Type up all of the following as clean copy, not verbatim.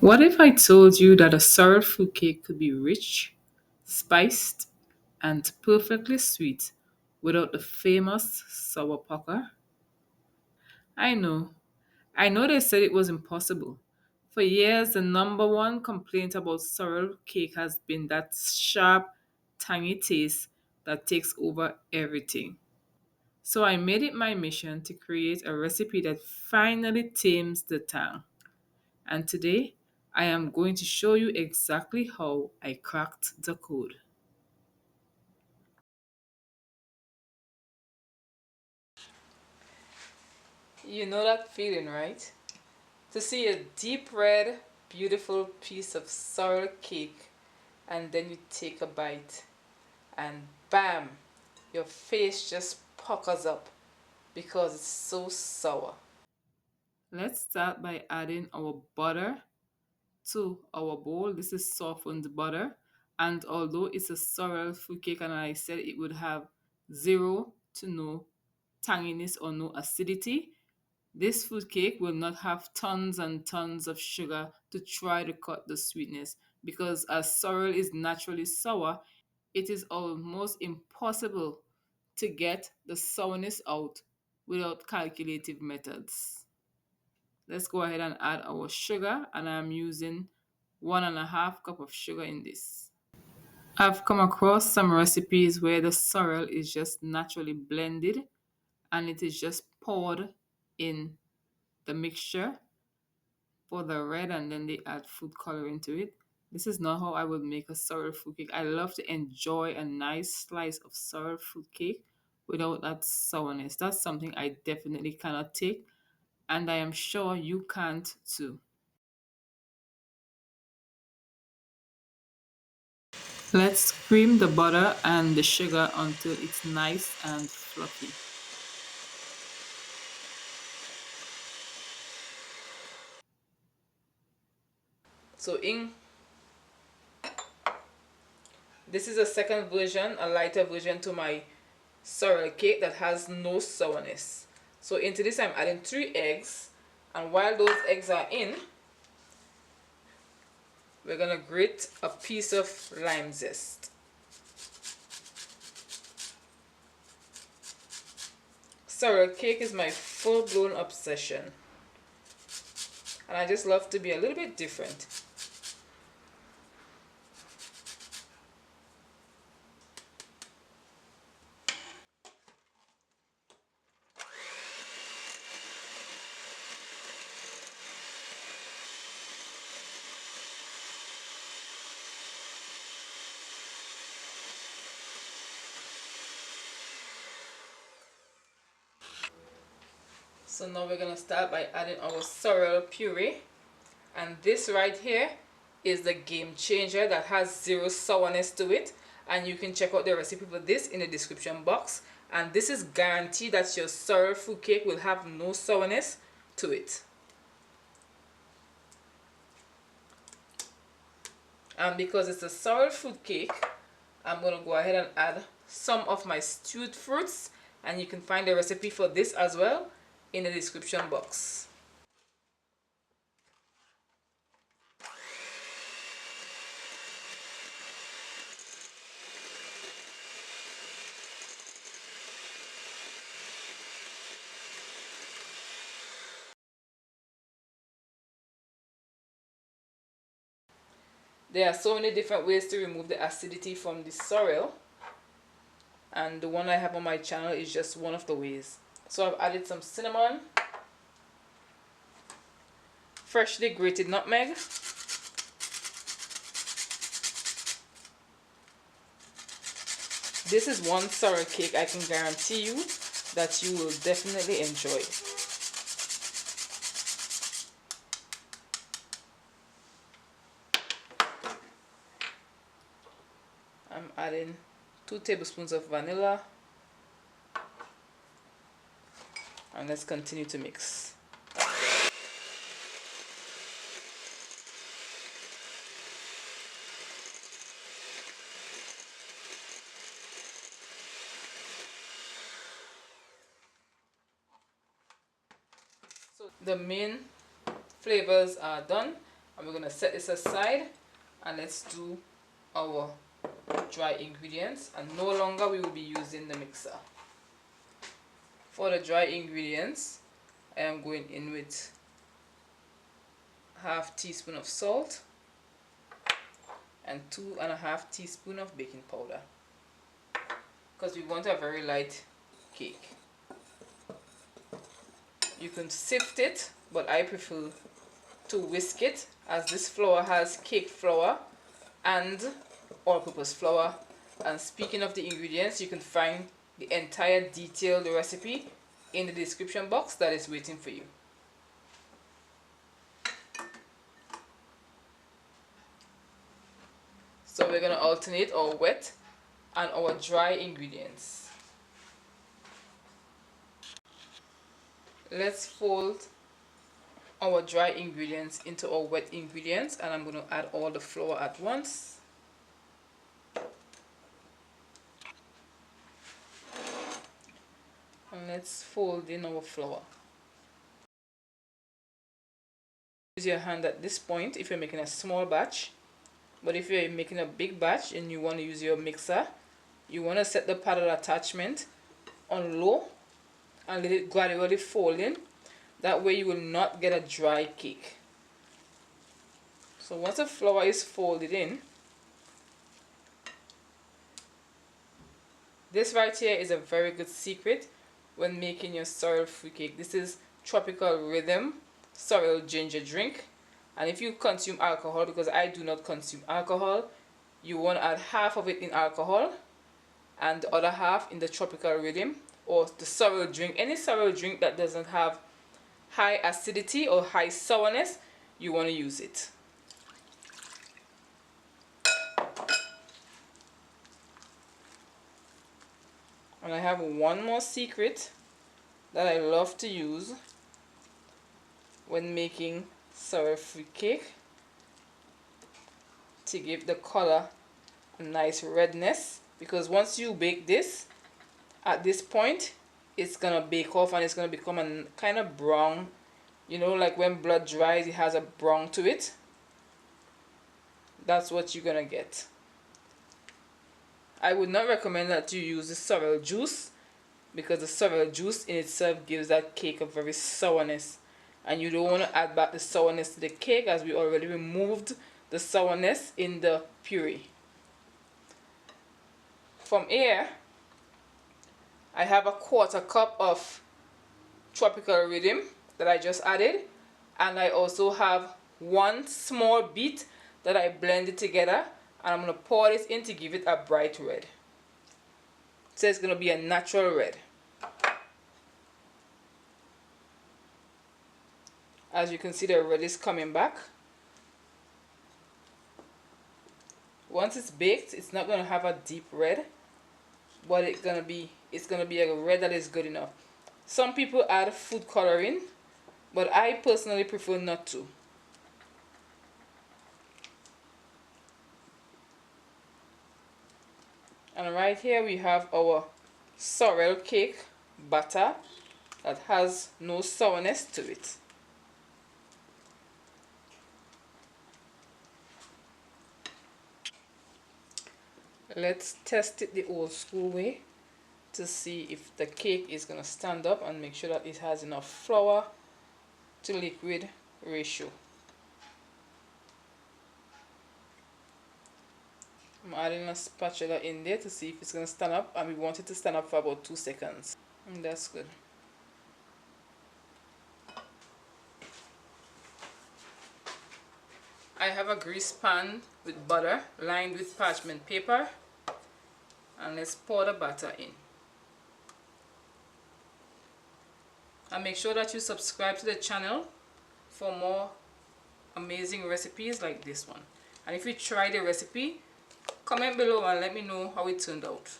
What if I told you that a sorrel fruitcake could be rich, spiced, and perfectly sweet without the famous sour pucker? I know. I know they said it was impossible. For years, the number one complaint about sorrel cake has been that sharp, tangy taste that takes over everything. So I made it my mission to create a recipe that finally tames the tang. And today, I am going to show you exactly how I cracked the code. You know that feeling, right? To see a deep red, beautiful piece of sorrel cake and then you take a bite and bam, your face just puckers up because it's so sour. Let's start by adding our butter to our bowl. This is softened butter. And although it's a sorrel fruit cake, and I said it would have zero to no tanginess or no acidity, this fruit cake will not have tons and tons of sugar to try to cut the sweetness because as sorrel is naturally sour, it is almost impossible to get the sourness out without calculative methods. Let's go ahead and add our sugar, and I'm using 1.5 cup of sugar in this. I've come across some recipes where the sorrel is just naturally blended and it is just poured in the mixture for the red and then they add food coloring to it. This is not how I would make a sorrel fruit cake. I love to enjoy a nice slice of sorrel fruit cake without that sourness. That's something I definitely cannot take, and I am sure you can't too. Let's cream the butter and the sugar until it's nice and fluffy. So in this is a second version, a lighter version to my sorrel cake that has no sourness. So into this I'm adding 3 eggs, and while those eggs are in, we're gonna grate a piece of lime zest. Sorrel cake is my full-blown obsession, and I just love to be a little bit different. So now we're gonna start by adding our sorrel puree, and this right here is the game changer that has zero sourness to it, and you can check out the recipe for this in the description box, and this is guaranteed that your sorrel fruit cake will have no sourness to it. And because it's a sorrel fruit cake, I'm going to go ahead and add some of my stewed fruits, and you can find the recipe for this as well in the description box. There are so many different ways to remove the acidity from the sorrel, and the one I have on my channel is just one of the ways. So I've added some cinnamon, freshly grated nutmeg, this is one sorrel cake I can guarantee you that you will definitely enjoy. I'm adding 2 tablespoons of vanilla, and let's continue to mix. So the main flavors are done. And we're going to set this aside and let's do our dry ingredients, and no longer we will be using the mixer. For the dry ingredients, I am going in with half teaspoon of salt and 2.5 teaspoon of baking powder, because we want a very light cake. You can sift it, but I prefer to whisk it, as this flour has cake flour and all-purpose flour. And speaking of the ingredients, you can find the entire detailed recipe in the description box that is waiting for you. So we're going to alternate our wet and our dry ingredients. Let's fold our dry ingredients into our wet ingredients, and I'm going to add all the flour at once. And let's fold in our flour. Use your hand at this point if you're making a small batch, but if you're making a big batch and you want to use your mixer, you want to set the paddle attachment on low and let it gradually fold in. That way you will not get a dry cake. So once the flour is folded in, this right here is a very good secret when making your sorrel fruitcake. This is Tropical Rhythm Sorrel Ginger Drink. And if you consume alcohol, because I do not consume alcohol, you want to add half of it in alcohol and the other half in the Tropical Rhythm or the sorrel drink. Any sorrel drink that doesn't have high acidity or high sourness, you want to use it. And I have one more secret that I love to use when making sorrel fruitcake to give the color a nice redness, because once you bake this, at this point it's gonna bake off and it's gonna become a kind of brown, you know, like when blood dries it has a brown to it. That's what you're gonna get. I would not recommend that you use the sorrel juice, because the sorrel juice in itself gives that cake a very sourness, and you don't want to add back the sourness to the cake, as we already removed the sourness in the puree. From here, I have a 1/4 cup of Tropical Rhythm that I just added, and I also have 1 small beet that I blended together, and I'm going to pour this in to give it a bright red. So it's going to be a natural red. As you can see, the red is coming back. Once it's baked, it's not going to have a deep red, but it's going to be a red that is good enough. Some people add food coloring, but I personally prefer not to. And right here we have our sorrel cake batter that has no sourness to it. Let's test it the old school way to see if the cake is going to stand up, and make sure that it has enough flour to liquid ratio. I'm adding a spatula in there to see if it's going to stand up, and we want it to stand up for about 2 seconds. And that's good. I have a grease pan with butter lined with parchment paper, and let's pour the batter in. And make sure that you subscribe to the channel for more amazing recipes like this one. And if you try the recipe, comment below and let me know how it turned out.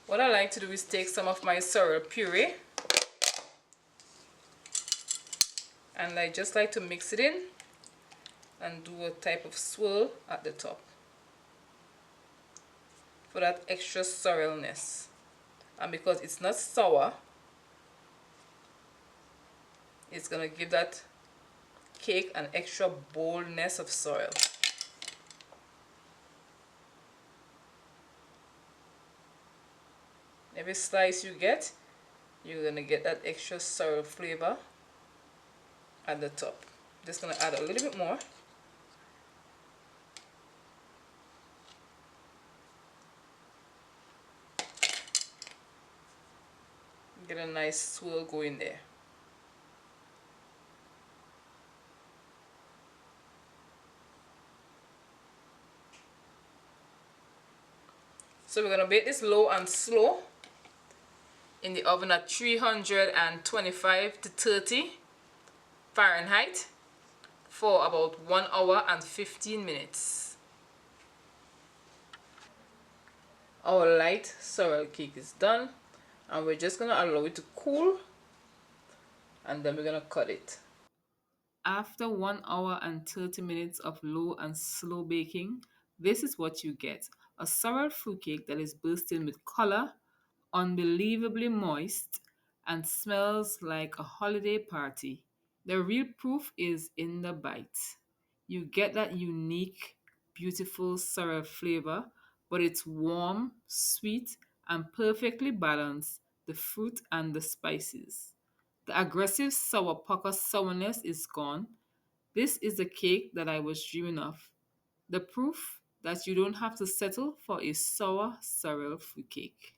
What I like to do is take some of my sorrel puree, and I just like to mix it in and do a type of swirl at the top. for that extra sorrelness. And because it's not sour, it's gonna give that cake an extra boldness of sorrel. Every slice you get, you're gonna get that extra sorrel flavor at the top. Just gonna add a little bit more. Get a nice swirl going there. So we're gonna bake this low and slow in the oven at 325 to 30 Fahrenheit for about 1 hour and 15 minutes. Our light sorrel cake is done, and we're just gonna allow it to cool, and then we're gonna cut it. After 1 hour and 30 minutes of low and slow baking, this is what you get: a sorrel fruitcake that is bursting with color, unbelievably moist, and smells like a holiday party. The real proof is in the bite. You get that unique, beautiful sorrel flavor, but it's warm, sweet, and perfectly balanced the fruit and the spices. The aggressive sour pucker sourness is gone. This is the cake that I was dreaming of. The proof that you don't have to settle for a sour sorrel fruitcake.